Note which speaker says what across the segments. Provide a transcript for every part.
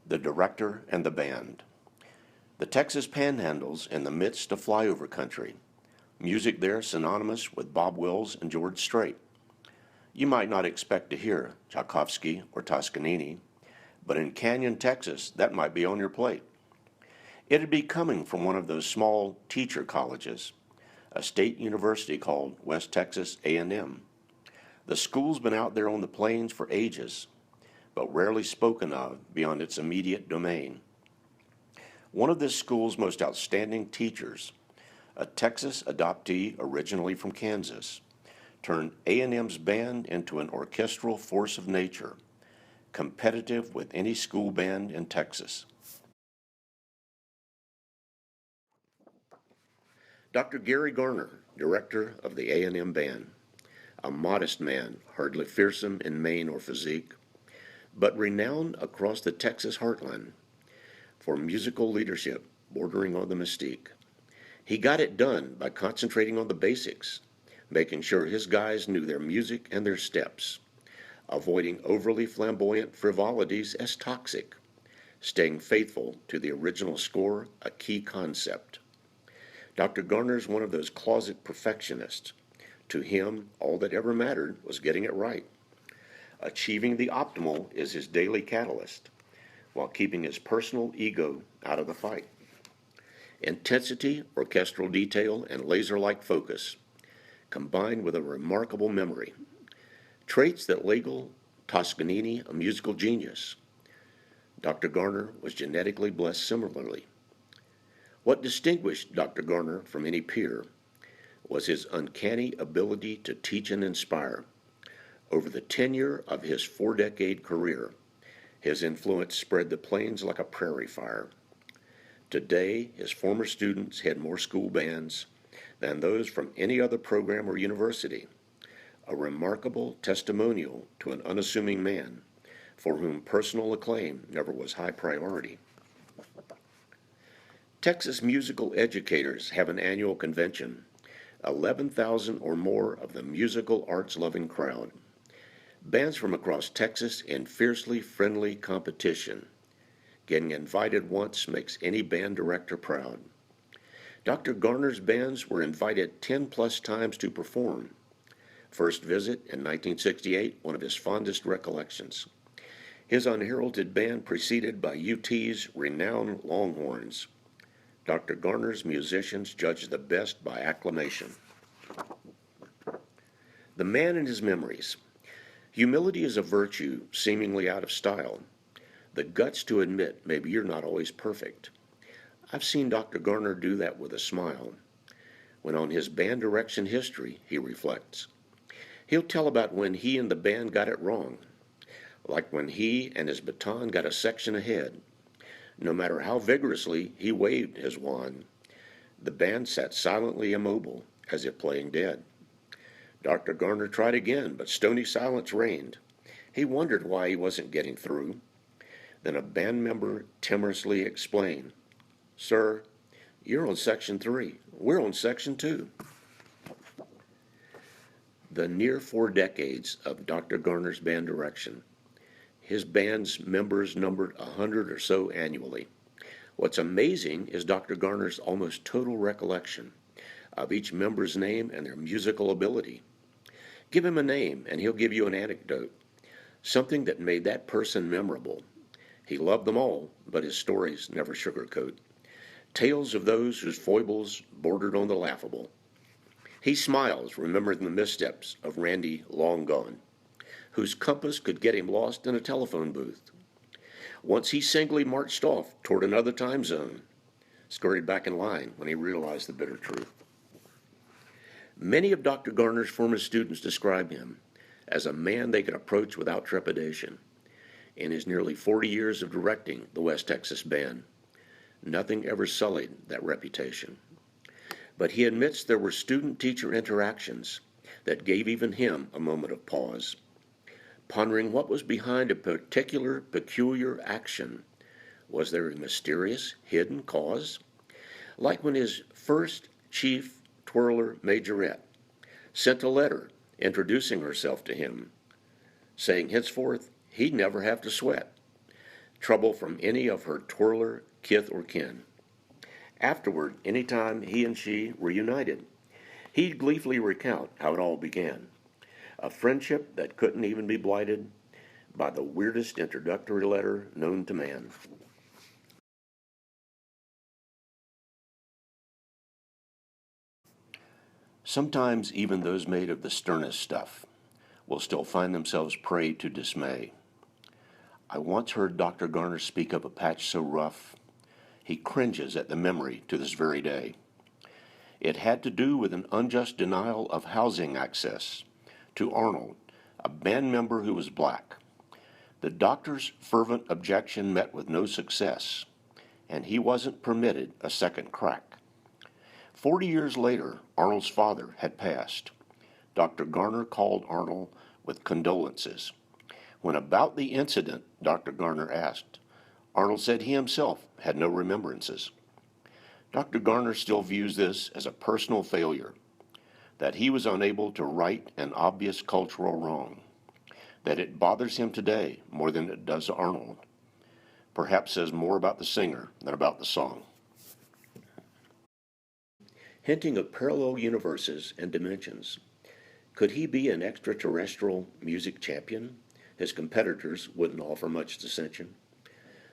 Speaker 1: The director and the band. The Texas Panhandle's in the midst of flyover country. Music there synonymous with Bob Wills and George Strait. You might not expect to hear Tchaikovsky or Toscanini, but in Canyon, Texas, that might be on your plate. It'd be coming from one of those small teacher colleges, a state university called West Texas A&M. The school's been out there on the plains for ages, but rarely spoken of beyond its immediate domain. One of this school's most outstanding teachers, a Texas adoptee originally from Kansas, turned A&M's band into an orchestral force of nature, competitive with any school band in Texas. Dr. Gary Garner, director of the A&M band, a modest man, hardly fearsome in mien or physique, but renowned across the Texas heartland for musical leadership bordering on the mystique. He got it done by concentrating on the basics, making sure his guys knew their music and their steps, avoiding overly flamboyant frivolities as toxic, staying faithful to the original score, a key concept. Dr. Garner's one of those closet perfectionists. To him, all that ever mattered was getting it right. Achieving the optimal is his daily catalyst, while keeping his personal ego out of the fight. Intensity, orchestral detail, and laser-like focus, combined with a remarkable memory, traits that label Toscanini a musical genius. Dr. Garner was genetically blessed similarly. What distinguished Dr. Garner from any peer was his uncanny ability to teach and inspire. Over the tenure of his 4-decade career, his influence spread the plains like a prairie fire. Today, his former students had more school bands than those from any other program or university, a remarkable testimonial to an unassuming man for whom personal acclaim never was high priority. Texas musical educators have an annual convention, 11,000 or more of the musical arts-loving crowd. Bands from across Texas in fiercely friendly competition. Getting invited once makes any band director proud. Dr. Garner's bands were invited 10-plus times to perform. First visit in 1968, one of his fondest recollections. His unheralded band preceded by UT's renowned Longhorns. Dr. Garner's musicians judged the best by acclamation. The man and his memories. Humility is a virtue seemingly out of style. The guts to admit maybe you're not always perfect. I've seen Dr. Garner do that with a smile. When on his band direction history, he reflects. He'll tell about when he and the band got it wrong, like when he and his baton got a section ahead. No matter how vigorously he waved his wand, the band sat silently immobile, as if playing dead. Dr. Garner tried again, but stony silence reigned. He wondered why he wasn't getting through. Then a band member timorously explained, "Sir, you're on Section 3. We're on Section 2. The near 4 decades of Dr. Garner's band direction. His band's members numbered 100 or so annually. What's amazing is Dr. Garner's almost total recollection of each member's name and their musical ability. Give him a name and he'll give you an anecdote, something that made that person memorable. He loved them all, but his stories never sugarcoat. Tales of those whose foibles bordered on the laughable. He smiles, remembering the missteps of Randy Long Gone, whose compass could get him lost in a telephone booth. Once he singly marched off toward another time zone, scurried back in line when he realized the bitter truth. Many of Dr. Garner's former students describe him as a man they could approach without trepidation. In his nearly 40 years of directing the West Texas band, nothing ever sullied that reputation. But he admits there were student-teacher interactions that gave even him a moment of pause. Pondering what was behind a particular peculiar action. Was there a mysterious, hidden cause? Like when his first chief twirler majorette sent a letter introducing herself to him, saying henceforth he'd never have to sweat. trouble from any of her twirler kith or kin. Afterward, any time he and she reunited, he'd gleefully recount how it all began. A friendship that couldn't even be blighted by the weirdest introductory letter known to man. Sometimes even those made of the sternest stuff will still find themselves prey to dismay. I once heard Dr. Garner speak of a patch so rough, he cringes at the memory to this very day. It had to do with an unjust denial of housing access to Arnold, a band member who was black. The doctor's fervent objection met with no success, and he wasn't permitted a second crack. 40 years later, Arnold's father had passed. Dr. Garner called Arnold with condolences. When about the incident, Dr. Garner asked, Arnold said he himself had no remembrances. Dr. Garner still views this as a personal failure, that he was unable to right an obvious cultural wrong, that it bothers him today more than it does Arnold. Perhaps says more about the singer than about the song. Hinting of parallel universes and dimensions. Could he be an extraterrestrial music champion? His competitors wouldn't offer much dissension.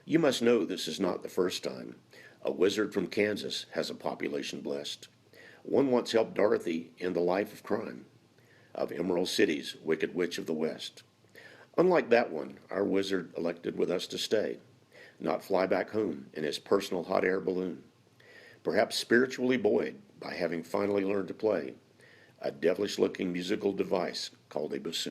Speaker 1: You must know this is not the first time a wizard from Kansas has a population blessed. One once helped Dorothy in The Life of Crime, of Emerald City's Wicked Witch of the West. Unlike that one, our wizard elected with us to stay, not fly back home in his personal hot air balloon. Perhaps spiritually buoyed by having finally learned to play a devilish-looking musical device called a bassoon.